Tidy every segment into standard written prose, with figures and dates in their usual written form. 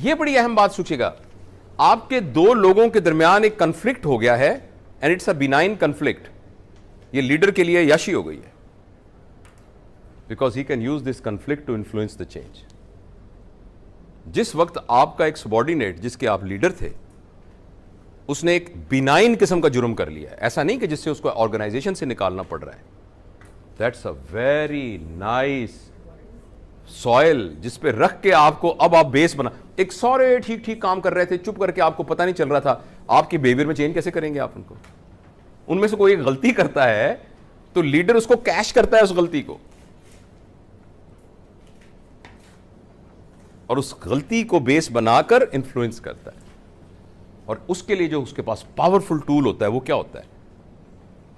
یہ بڑی اہم بات سوچیے گا, آپ کے دو لوگوں کے درمیان ایک کنفلکٹ ہو گیا ہے, and it's a benign conflict. یہ لیڈر کے لیے یاشی ہو گئی ہے, because he can use this conflict to influence the change. جس وقت آپ کا ایک سبارڈینیٹ جس کے آپ لیڈر تھے, اس نے ایک بینائن قسم کا جرم کر لیا ہے, ایسا نہیں کہ جس سے اس کو آرگنائزیشن سے نکالنا پڑ رہا ہے. That's a very nice soil جس پہ رکھ کے آپ کو اب آپ بیس بنا. ایک سارے ٹھیک ٹھیک کام کر رہے تھے, چپ کر کے آپ کو پتہ نہیں چل رہا تھا, آپ کی بیہیویئر میں چینج کیسے کریں گے آپ ان کو؟ ان میں سے کوئی ایک غلطی کرتا ہے تو لیڈر اس کو کیش کرتا ہے اس غلطی کو, اور اس غلطی کو بیس بنا کر انفلوئنس کرتا ہے. اور اس کے لیے جو اس کے پاس پاورفل ٹول ہوتا ہے وہ کیا ہوتا ہے؟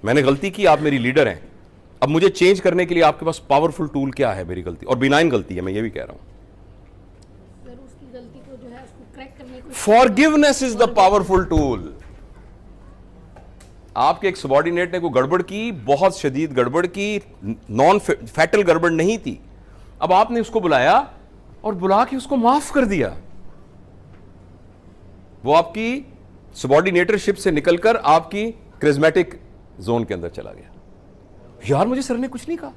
میں نے غلطی کی, آپ میری لیڈر ہیں, اب مجھے چینج کرنے کے لیے آپ کے پاس پاورفل ٹول کیا ہے؟ میری غلطی, اور بینائن غلطی ہے, میں یہ بھی کہہ رہا ہوں. Forgiveness is the powerful tool. آپ کے ایک سبارڈینیٹ نے کوئی گڑبڑ کی, بہت شدید گڑبڑ کی, نان فیٹل گڑبڑ نہیں تھی, اب آپ نے اس کو بلایا اور بلا کے اس کو معاف کر دیا. وہ آپ کی سبارڈینیٹر شپ سے نکل کر آپ کی کرزمیٹک زون کے اندر چلا گیا. یار مجھے سر نے کچھ نہیں کہا.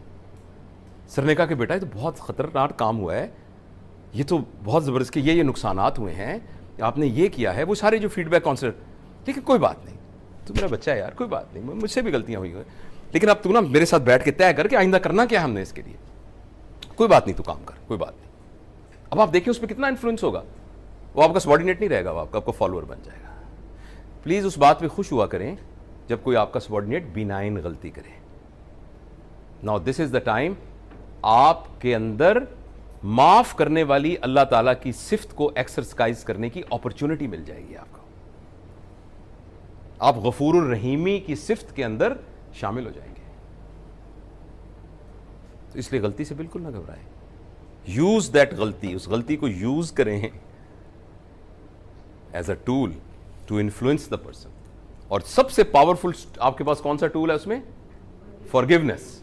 سر نے کہا کہ بیٹا یہ تو بہت خطرناک کام ہوا ہے, یہ تو بہت زبردست کہ یہ نقصانات ہوئے ہیں, آپ نے یہ کیا ہے, وہ سارے جو فیڈ بیک کانسر, لیکن کوئی بات نہیں, تو میرا بچہ ہے یار, کوئی بات نہیں, مجھ سے بھی غلطیاں ہوئی ہیں, لیکن اب تو نا میرے ساتھ بیٹھ کے طے کر کے آئندہ کرنا کیا ہم نے اس کے لیے, کوئی بات نہیں, تو کام کر, کوئی بات نہیں. اب آپ دیکھیں اس پہ کتنا انفلوئنس ہوگا. وہ آپ کا سبارڈینیٹ نہیں رہے گا, وہ آپ کا فالوور بن جائے گا. پلیز اس بات پہ خوش ہوا کریں جب کوئی آپ کا سبارڈینیٹ بینائن غلطی کرے. Now this is the time آپ کے اندر معاف کرنے والی اللہ تعالیٰ کی صفت کو ایکسرسائز کرنے کی اپرچونٹی مل جائے گی آپ کو. آپ غفور الرحیمی کی صفت کے اندر شامل ہو جائیں گے. تو اس لیے غلطی سے بالکل نہ گھبرائیں. یوز دیٹ غلطی, اس غلطی کو یوز کریں as a tool to influence the person. اور سب سے پاورفل آپ کے پاس کون سا ٹول ہے اس میں؟ Forgiveness.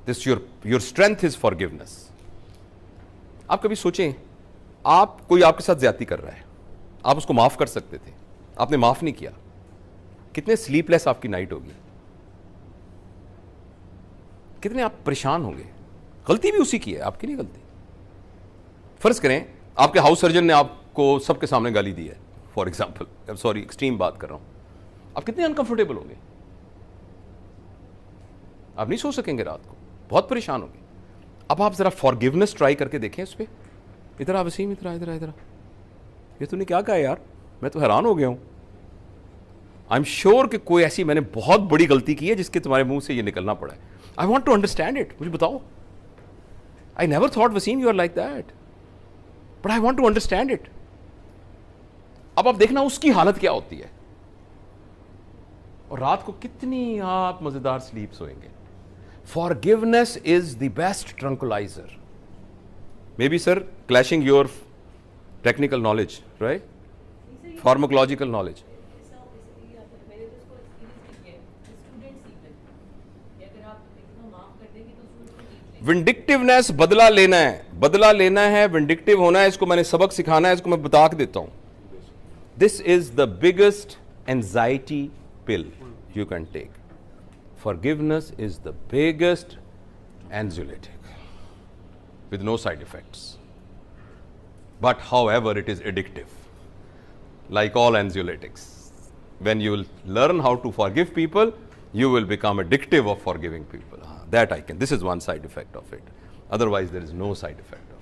This your strength is forgiveness. آپ کبھی سوچیں, آپ کوئی آپ کے ساتھ زیادتی کر رہا ہے, آپ اس کو معاف کر سکتے تھے, آپ نے معاف نہیں کیا, کتنے سلیپ لیس آپ کی نائٹ ہوگی, کتنے آپ پریشان ہوں گے. غلطی بھی اسی کی ہے, آپ کی نہیں غلطی. فرض کریں آپ کے ہاؤس سرجن نے آپ کو سب کے سامنے گالی دی ہے, فار ایگزامپل, سوری ایکسٹریم بات کر رہا ہوں, آپ کتنے انکمفرٹیبل ہوں گے, آپ نہیں سو سکیں گے رات کو, بہت پریشان ہوں گے. اب آپ ذرا فارگیونیس ٹرائی کر کے دیکھیں اس پہ. ادھر آ وسیم, ادھر ادھر, یہ تو نے کیا کہا یار, میں تو حیران ہو گیا ہوں. آئی ایم شیور کہ کوئی ایسی میں نے بہت بڑی غلطی کی ہے جس کے تمہارے منہ سے یہ نکلنا پڑا ہے. I want to understand it, مجھے بتاؤ. I never thought Wasim you are like that, but I want to understand it. اب آپ دیکھنا اس کی حالت کیا ہوتی ہے, اور رات کو کتنی آپ مزیدار سلیپ سوئیں گے. Forgiveness is the best tranquilizer. Maybe sir clashing your technical knowledge, right? Pharmacological knowledge. ونڈکٹیونیس بدلہ لینا ہے, بدلہ لینا ہے, ونڈکٹیو ہونا ہے, اس کو میں نے سبق سکھانا ہے, اس کو میں بتا کے دیتا ہوں. This is the biggest anxiety pill you can take. Forgiveness is the biggest anxiolytic with no side effects, but however it is addictive like all anxiolytics. When you will learn how to forgive people you will become addictive of forgiving people. That I can. This is one side effect of it. Otherwise, there is no side effect of it.